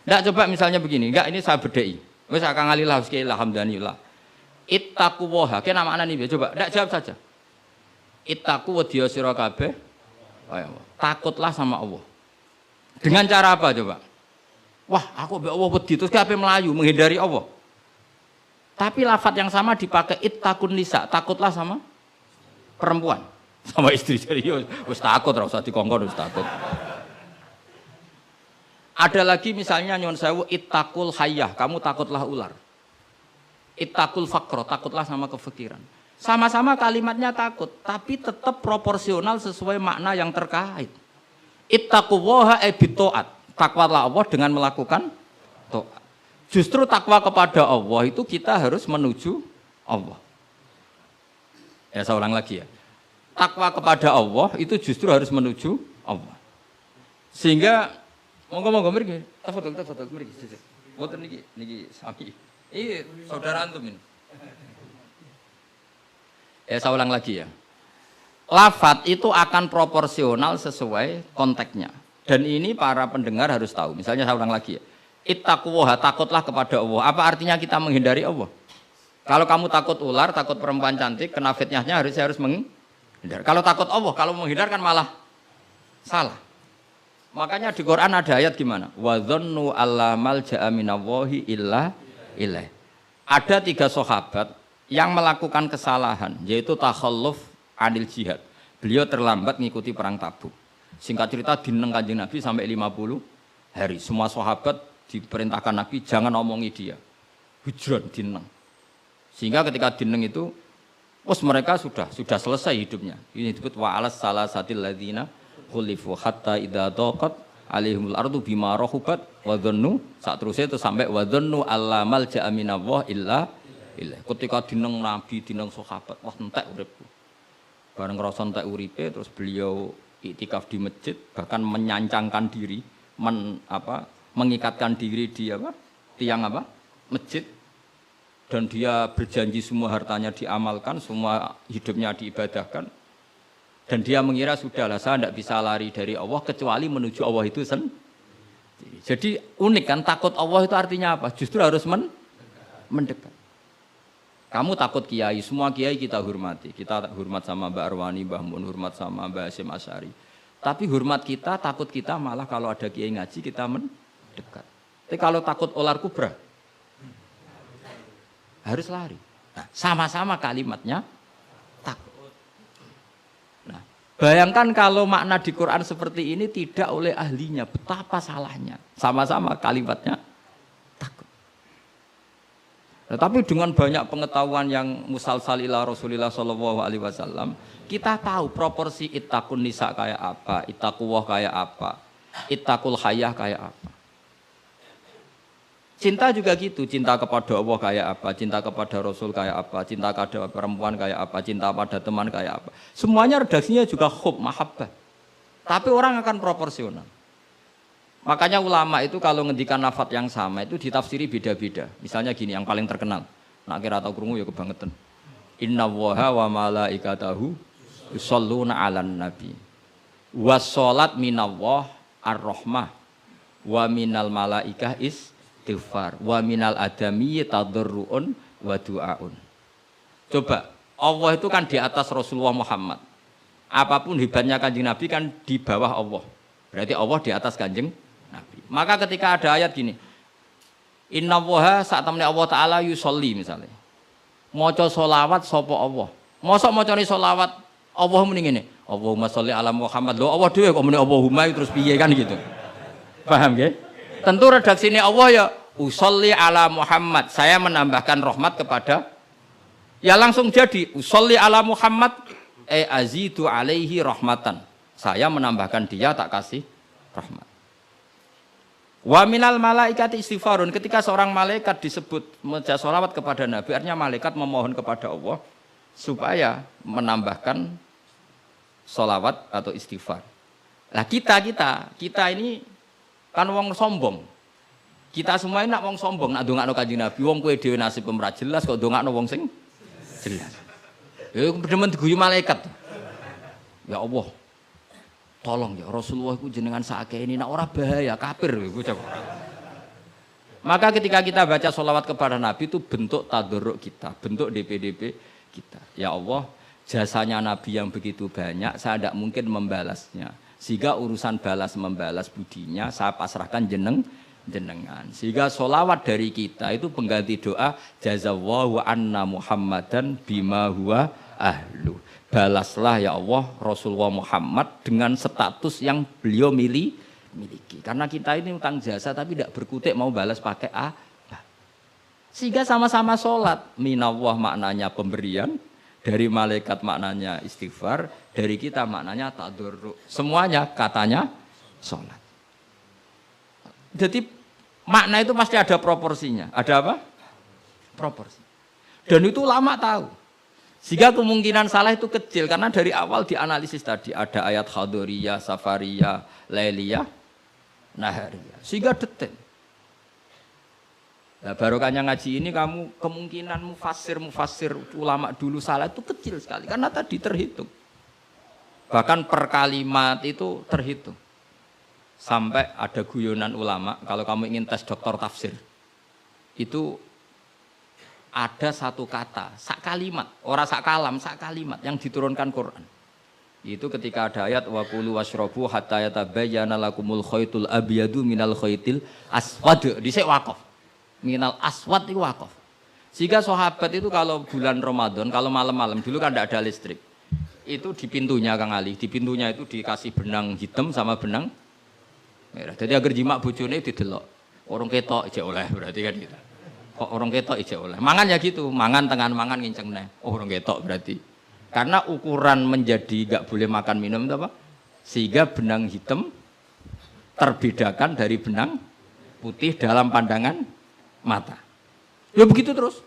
Ndak coba misalnya begini, enggak ini saya bedheki. Wis akang alilah alhamdulillah. Ittaqu waha, ke nama anak ini coba, ndak jawab saja. Ittaqu wedya sira kabeh. Takutlah sama Allah. Dengan cara apa coba? Wah, aku mbek Allah wedi terus kabeh melayu menghindari Allah. Tapi lafaz yang sama dipakai ittaqun nisa, takutlah sama perempuan, sama istri. Jadi wis takut ora usah dikongkon wis takut. Ada lagi misalnya nyuwun sewu ittaqul hayyah, kamu takutlah ular. Ittaqul faqra, takutlah sama kefakiran. Sama-sama kalimatnya takut, tapi tetap proporsional sesuai makna yang terkait. Ittaqullaha bitaat, takwalah Allah dengan melakukan taat. Justru takwa kepada Allah itu kita harus menuju Allah. Ya saya ulang lagi ya. Takwa kepada Allah itu justru harus menuju Allah. Sehingga monggo mriki, tafadhol mriki. Mboten niki sami. Iya, saudara antum ini. Ya saya ulang lagi ya. Lafaz itu akan proporsional sesuai konteksnya. Dan ini para pendengar harus tahu. Misalnya saya ulang lagi ya. Ittaqullaha, takutlah kepada Allah. Apa artinya kita menghindari Allah? Kalau kamu takut ular, takut perempuan cantik, kena fitnahnya harus menghindar. Kalau takut Allah, kalau menghindar kan malah salah. Makanya di Quran ada ayat gimana? Wa dzannu alla malja'a minallahi illa ilaih. Ada 3 sahabat yang melakukan kesalahan, yaitu takhalluf anil jihad. Beliau terlambat mengikuti perang Tabuk. Singkat cerita dineng Kanjeng Nabi sampai 50 hari. Semua sahabat diperintahkan Nabi jangan omongi dia. Hujron dineng. Sehingga ketika dineng itu mereka sudah selesai hidupnya. Ini disebut wa alas salasatil ladzina khulifu hatta idza daqat alaihimul ardu bima rahubat wa dhannu saterusnya itu sampai wa dhannu alla malja'a minallah illa illah. Ketika dineng Nabi, dineng sahabat, wah entek uripku. Bareng ngrasa entek uripe terus beliau iktikaf di masjid, bahkan menyancangkan diri, mengikatkan diri di tiang masjid, dan dia berjanji semua hartanya diamalkan, semua hidupnya diibadahkan, dan dia mengira sudahlah saya tidak bisa lari dari Allah kecuali menuju Allah itu sendiri. Jadi unik kan, takut Allah itu artinya apa? Justru harus mendekat. Kamu takut kiai, semua kiai kita hormati. Kita hormat sama Mbak Arwani, Mbah Mun, hormat sama Mbah Hasyim Asy'ari. Tapi hormat kita, takut kita malah kalau ada kiai ngaji kita mendekat. Tapi kalau takut ular kubra, harus lari. Nah, sama-sama kalimatnya takut. Nah, bayangkan kalau makna di Quran seperti ini tidak oleh ahlinya, betapa salahnya. Sama-sama kalimatnya takut. Nah, tapi dengan banyak pengetahuan yang musalsal ila Rasulillah sallallahu alaihi wasallam, kita tahu proporsi ittaqun nisa kayak apa, ittaqullah kayak apa, ittaqul hayyah kayak apa. Cinta juga gitu, cinta kepada Allah kayak apa, cinta kepada Rasul kayak apa, cinta kepada perempuan kayak apa, cinta pada teman kayak apa. Semuanya redaksinya juga hub, mahabbah. Tapi orang akan proporsional. Makanya ulama itu kalau ngendikan lafaz yang sama itu ditafsiri beda-beda. Misalnya gini yang paling terkenal. Nak kira atau krungu ya kebangetan. Innallaha wa malaikatahu yusholluna 'alan nabi. Wassalat minallah ar-rahmah wa minal malaikah istighfar wa minal adami tadarruun wa du'aun. Coba, Allah itu kan di atas Rasulullah Muhammad. Apapun hebatnya Kanjeng Nabi kan di bawah Allah. Berarti Allah di atas Kanjeng Nabi. Maka ketika ada ayat gini, innallaha saat temne Allah Ta'ala yusolli misalnya. Maca sholawat sapa Allah. Mosok macane sholawat Allah muni ngene. Allahumma sholli ala Muhammad. Lho Allah dhewe kok muni Allahumma terus piye kan gitu. Paham nggih? Tentu redaksine Allah ya usolli ala Muhammad. Saya menambahkan rahmat kepada ya langsung jadi usolli ala Muhammad azidu alaihi rahmatan. Saya menambahkan dia tak kasih rahmat. Wa minal malaikati istighfarun, ketika seorang malaikat disebut membaca sholawat kepada Nabi, artinya malaikat memohon kepada Allah supaya menambahkan sholawat atau istighfar. Nah kita ini kan wong sombong. Kita semua ini nak wong sombong, nak ndongakno Kanjeng Nabi, wong kowe dhewe nasib ora jelas kok ndongakno wong sing jelas. Ya demen diguyu malaikat. Ya Allah, tolong ya Rasulullah itu jenengan sakake ini nak ora bahaya kafir iku coba. Maka ketika kita baca sholawat kepada Nabi itu bentuk tadarruk kita, bentuk DPDP kita. Ya Allah, jasanya Nabi yang begitu banyak, saya tidak mungkin membalasnya. Sehingga urusan balas membalas budinya saya pasrahkan jenengan. Sehingga sholawat dari kita itu pengganti doa jazallahu anna Muhammadan bima huwa ahlu. Balaslah ya Allah Rasulullah Muhammad dengan status yang beliau miliki. Karena kita ini utang jasa tapi tidak berkutik mau balas pakai apa. Sehingga sama-sama sholat. Minallah maknanya pemberian, dari malaikat maknanya istighfar, dari kita maknanya tadarruk. Semuanya katanya sholat. Jadi makna itu pasti ada proporsinya. Ada apa? Proporsi. Dan itu lama tahu. Sehingga kemungkinan salah itu kecil karena dari awal dianalisis tadi ada ayat Khaduriyah, Safariyah, Lailiyah, Nahariyah. Sehingga detail. Nah, barokahnya ngaji ini kamu kemungkinan mufassir ulama dulu salah itu kecil sekali karena tadi terhitung. Bahkan per kalimat itu terhitung. Sampai ada guyonan ulama kalau kamu ingin tes doktor tafsir itu ada satu kata, sak kalimat, orang sak kalam, sak kalimat yang diturunkan Quran. Itu ketika ada ayat wa kulu washrabu hatta yatabayyana lakumul khaytul abyadu minal khaytil aswad. Dhisik waqaf. Minal aswad itu waqaf. Sehingga sahabat itu kalau bulan Ramadan, kalau malam-malam dulu kan tidak ada listrik. Itu di pintunya Kang Ali, di pintunya itu dikasih benang hitam sama benang merah. Jadi agar jimak bojone didelok. Orang ketok ijek oleh berarti kan gitu. Kok orang ketok ijek oleh. Mangan ya gitu, mangan tengan mangan nginceng neh. Oh orang ketok berarti. Karena ukuran menjadi enggak boleh makan minum itu apa? Sehingga benang hitam terbedakan dari benang putih dalam pandangan mata. Ya begitu terus.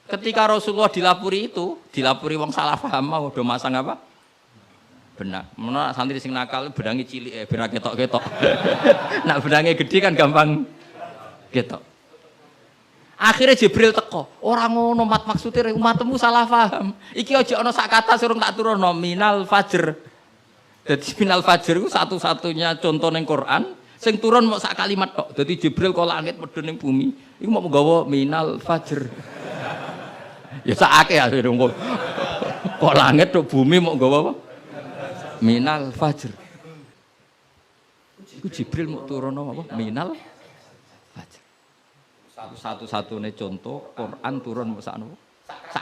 Ketika Rasulullah dilapuri itu, dilapuri wong salah paham mau do masang apa? Benang. Menawa santri sing nakal benange cilik ben ketok-ketok. Nak benange gede kan gampang ketok. Akhirnya Jibril teko, orang ngono mat maksudnya umatmu salah paham. Iki aja ana sak kata surung tak turunno minal fajr. Dadi minal fajr iku satu-satunya contoh ning Quran sing turun mok sak kalimat tok. Dadi Jibril kok langit medhun ning bumi, iku mau nggawa minal fajr. Ya sak akeh akhire kok langit tok bumi mau nggawa apa? Minal fajr. Iku Jibril mau turun apa? Minal fajr. Satu-satunya contoh Quran turun sak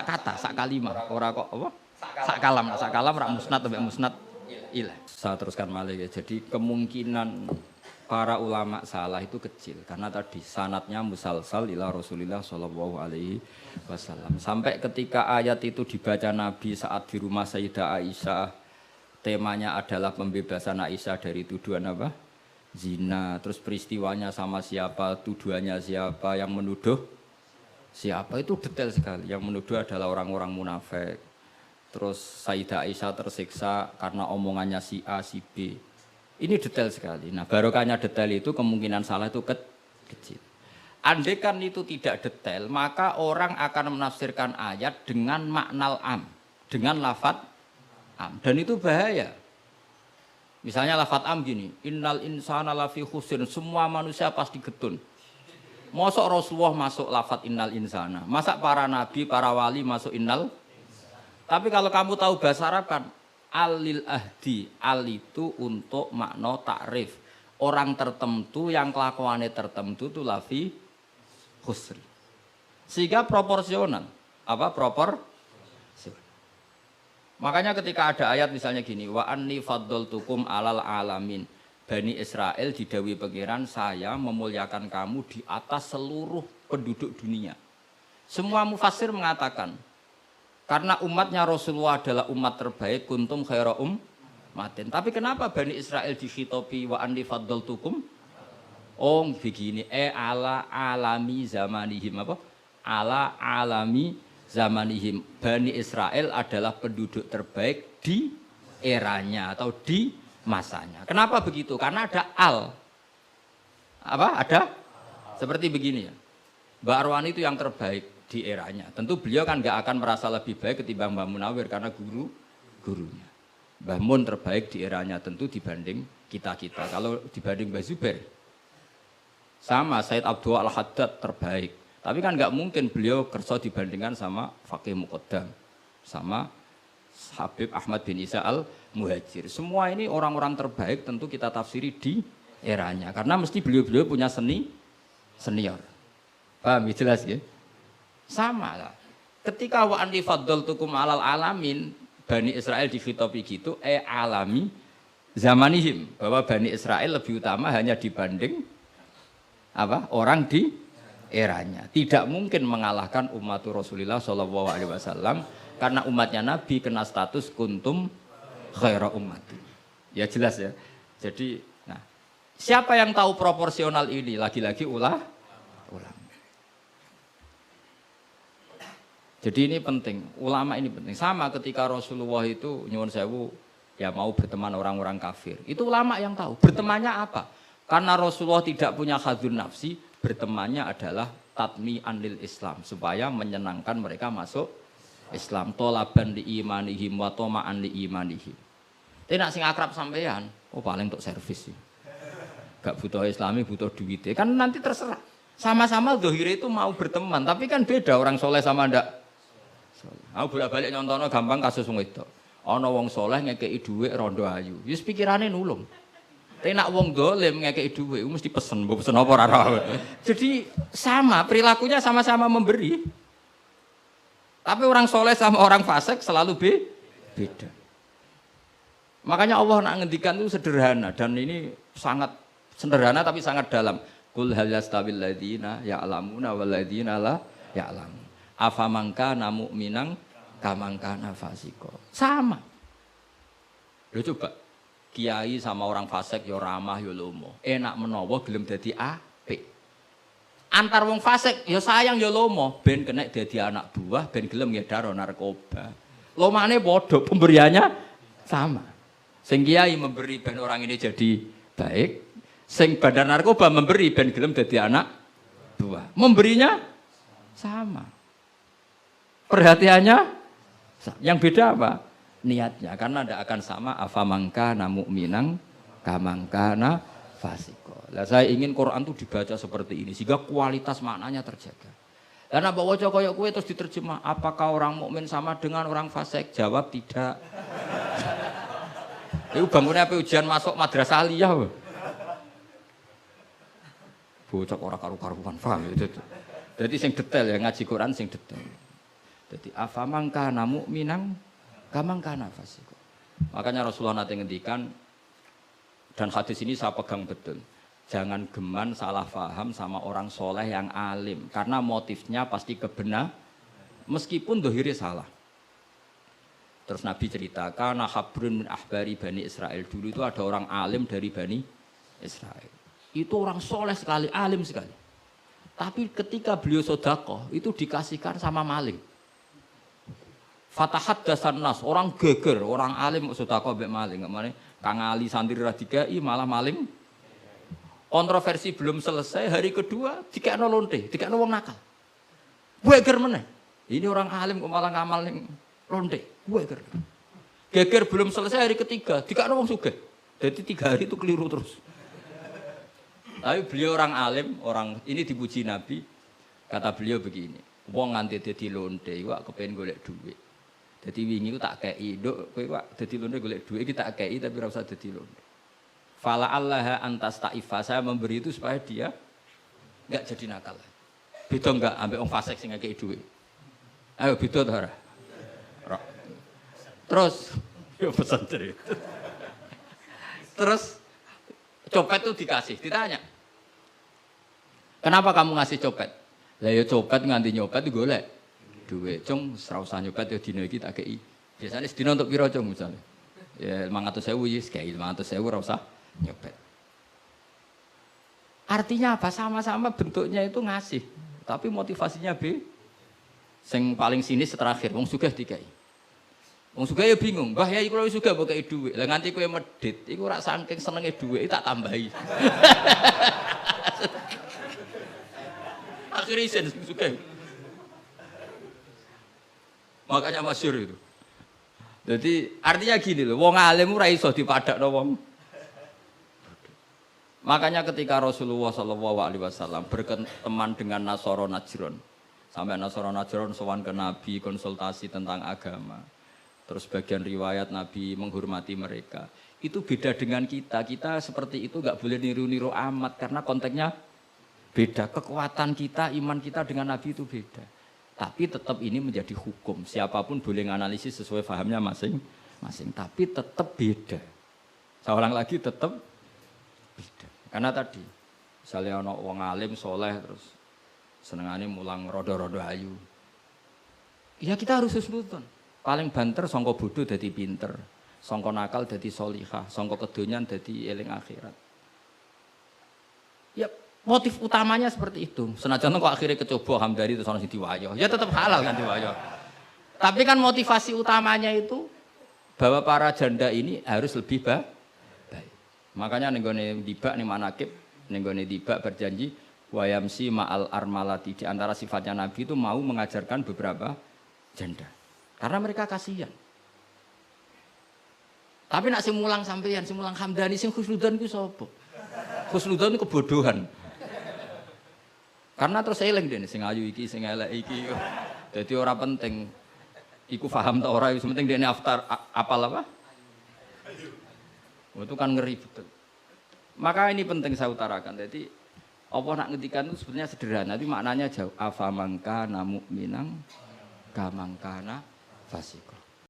kata, sak kalimat, ora kok apa? Sak kalam rak musnad sampai musnad ilah. Saya teruskan malih ya. Jadi kemungkinan para ulama salah itu kecil karena tadi sanadnya musalsal ila Rasulillah sallallahu alaihi wasallam. Sampai ketika ayat itu dibaca Nabi saat di rumah Sayyidah Aisyah, temanya adalah pembebasan Aisyah dari tuduhan apa? Zina, terus peristiwanya sama siapa, tuduhannya siapa, yang menuduh siapa, itu detail sekali. Yang menuduh adalah orang-orang munafik. Terus Sayyidah Aisyah tersiksa karena omongannya si A, si B. Ini detail sekali. Nah, barokahnya detail itu kemungkinan salah itu kecil. Andai kan itu tidak detail, maka orang akan menafsirkan ayat dengan maknal am, dengan lafadz am. Dan itu bahaya. Misalnya lafadz am gini, innal insana lafi khusrin, semua manusia pasti getun. Mosok Rasulullah masuk lafadz innal insana, masa para nabi, para wali masuk innal. Tapi kalau kamu tahu bahasa Arab kan, alil ahdi, al itu untuk makna takrif. Orang tertentu yang kelakuannya tertentu itu lafi khusri. Sehingga proporsional. Apa Makanya ketika ada ayat misalnya gini, wa anni faddaltukum alal alamin. Bani Israel didawi pangeran, saya memuliakan kamu di atas seluruh penduduk dunia. Semua mufassir mengatakan, karena umatnya Rasulullah adalah umat terbaik, kuntum khaira ummatin. Tapi kenapa Bani Israel dikhitopi wa anni faddaltukum? Oh begini, ala alami zamanihim apa? Ala alami zamanihim. Bani Israel adalah penduduk terbaik di eranya atau di masanya. Kenapa begitu? Karena ada al. Apa? Ada? Seperti begini ya. Mbak Arwani itu yang terbaik di eranya. Tentu beliau kan nggak akan merasa lebih baik ketimbang Mbak Munawir karena gurunya. Mbah Mun terbaik di eranya tentu dibanding kita-kita. Kalau dibanding Mbah Zubair, Sama Said Abdul Al-Haddad terbaik. Tapi kan nggak mungkin beliau kerso dibandingkan sama Faqih Muqaddam, sama Habib Ahmad bin Isa Al-Muhajir. Semua ini orang-orang terbaik tentu kita tafsiri di eranya. Karena mesti beliau-beliau punya senior. Paham ya, jelas ya? Sama lah. Ketika wa anti faddaltukum alal alamin, Bani Israel dikhitabi gitu, alami zamanihim. Bahwa Bani Israel lebih utama hanya dibanding orang di eranya. Tidak mungkin mengalahkan umat Rasulullah SAW karena umatnya Nabi kena status kuntum khaira umat. Ya jelas ya. Jadi, nah, siapa yang tahu proporsional ini? Lagi-lagi ulama. Jadi ini penting, ulama ini penting. Sama ketika Rasulullah itu nyuwun sewu ya mau berteman orang-orang kafir. Itu ulama yang tahu. Bertemannya apa? Karena Rasulullah tidak punya hadzun nafsi, bertemannya adalah tatmi anil Islam supaya menyenangkan mereka masuk Islam. Tolaban li imanihim wa toma'an li imanihim. Tapi nak sing akrab sampean, paling untuk servis sih. Gak butuh Islami, butuh duit. Kan nanti terserah. Sama-sama dohire itu mau berteman, tapi kan beda orang soleh sama ndak. Aku bolak-balik nyontono gampang kasus wong itu. Ana wong soleh ngekeki dhuwit rondo ayu. Wis pikirane nulung. Tapi nak wong dolim ngekeki dhuwit mesti pesen apa ora ora. Jadi sama, perilakunya sama-sama memberi. Tapi orang soleh sama orang fasik selalu beda. Makanya Allah nak ngendikan itu sederhana dan ini sangat sederhana tapi sangat dalam. Qul hal yastawil ladzina ya'lamuna wal ladzina la ya'lamun. Afaman kana mu'minan kaman kana fasiko. Sama. Lho coba kiai sama orang fasik ya ramah ya lomo. Enak menawa gelem dadi apik. Antar wong fasik ya sayang ya lomo ben kena dadi anak buah ben gelem ngedaro narkoba. Lomane padha pemberiannya sama. Sing kiai memberi ben orang ini jadi baik, sing bandar narkoba memberi ben gelem dadi anak buah. Memberinya sama. Perhatiannya yang beda apa? Niatnya, karena tidak akan sama afamangkana mu'minan kamangkana fasiko. Lah saya ingin Quran itu dibaca seperti ini sehingga kualitas maknanya terjaga. Karena bawa koyok kue terus diterjemah, apakah orang mukmin sama dengan orang fasik? Jawab tidak. Itu bangunnya apa ujian masuk madrasah aliyah. Bocah orang karu-karuan paham itu. Jadi sing detail ya ngaji Quran sing detail. Jadi afamangkana mu'minan kamangkana fasiko. Makanya Rasulullah nanti ngendikan dan hadis ini saya pegang betul. Jangan geman salah faham sama orang soleh yang alim karena motifnya pasti kebenar meskipun dohiri salah. Terus Nabi ceritakan habrun min ahbari Bani Israel, dulu itu ada orang alim dari Bani Israel. Itu orang soleh sekali, alim sekali. Tapi ketika beliau sedekah itu dikasihkan sama maling. Fatahat dasan nas, orang geger, orang alim sedekah mbek maling. Kemane Kang Ali santri ra dikai malah maling. Kontroversi belum selesai, hari kedua dikekno lonte, dikekno wong nakal. Geger meneh. Ini orang alim kok malah ngamaling lonte. Geger. Geger belum selesai hari ketiga, dikekno wong sugih. Jadi 3 hari itu keliru terus. Tapi beliau orang alim, orang ini dipuji Nabi. Kata beliau begini, wong nganti dadi lonte iku kepengin golek duit. Jadi wingi ku tak kei, nduk kowe wak dadi lonte golek duit iki tak kei tapi ora usah dadi lonte. Fala Allah antas taifa, saya memberi itu supaya dia enggak jadi nakal. Beda enggak ambek wong fasik sing ngekei duit. Ayo beda ta ora? Terus yo pesan cerita. Terus copet itu dikasih, ditanya. Kenapa kamu ngasih copet? Lah ya copet nganti nyopet golek duit. Cung ora usah nyopet ya dina iki tak kei. Biasane sedina untuk piro cung misale? Ya 500.000 wis kei 500.000 ora usah nyopet. Artinya apa? Sama-sama bentuknya itu ngasih, tapi motivasinya B. Sing paling sinis terakhir wong sugih dikai. Wong sugih ya bingung, "Mbah ya iku lho sugih mbok kei dhuwit." Lah nganti kowe medhit, iku ora saking senenge dhuwit tak tambahi. Akhirnya isen sugih. Makanya masyhur itu. Jadi artinya gini loh, wong alim ora iso dipadakno wong. Makanya ketika Rasulullah Shallallahu Alaihi Wasallam berteman dengan Nasoro Najron, sampai Nasoro Najron sowan ke Nabi konsultasi tentang agama, terus bagian riwayat Nabi menghormati mereka. Itu beda dengan kita. Kita seperti itu nggak boleh niru-niru amat karena konteksnya beda. Kekuatan kita, iman kita dengan Nabi itu beda. Tapi tetap ini menjadi hukum. Siapapun boleh menganalisis sesuai fahamnya masing-masing. Tapi tetap beda. Saya ulang lagi, tetap beda. Karena tadi, misalnya ada orang alim, soleh, terus senengannya mulang rodo-rodo ayu. Ya kita harus husnudon. Paling banter, songko bodoh jadi pinter. Songko nakal jadi solihah. Songko kedonyan jadi eling akhirat. Ya motif utamanya seperti itu. Senajan kok akhirnya kecoba Hamdani itu sono sing diwayo. Ya tetap halal kan diwayo. Tapi kan motivasi utamanya itu bahwa para janda ini harus lebih baik. Makanya nenggone dibak ning manakib, nenggone dibak berjanji wayamsi ma'al armalati. Di antara sifatnya Nabi itu mau mengajarkan beberapa janda. Karena mereka kasihan. Tapi nak sing mulang sampeyan, sing mulang Hamdani, sing husnudzon ku sapa? Husnudzon itu kebodohan. Karena terus eling dene sing ayu iki, sing elek iki. Dadi ora penting iku paham ta ora, wis penting dene apal apa? Itu kan ngeri betul. Maka ini penting saya utarakan. Jadi apa nak ngendikan itu sebenarnya sederhana, tapi maknanya jauh. Afamangka namu minang kamangkana fasiko.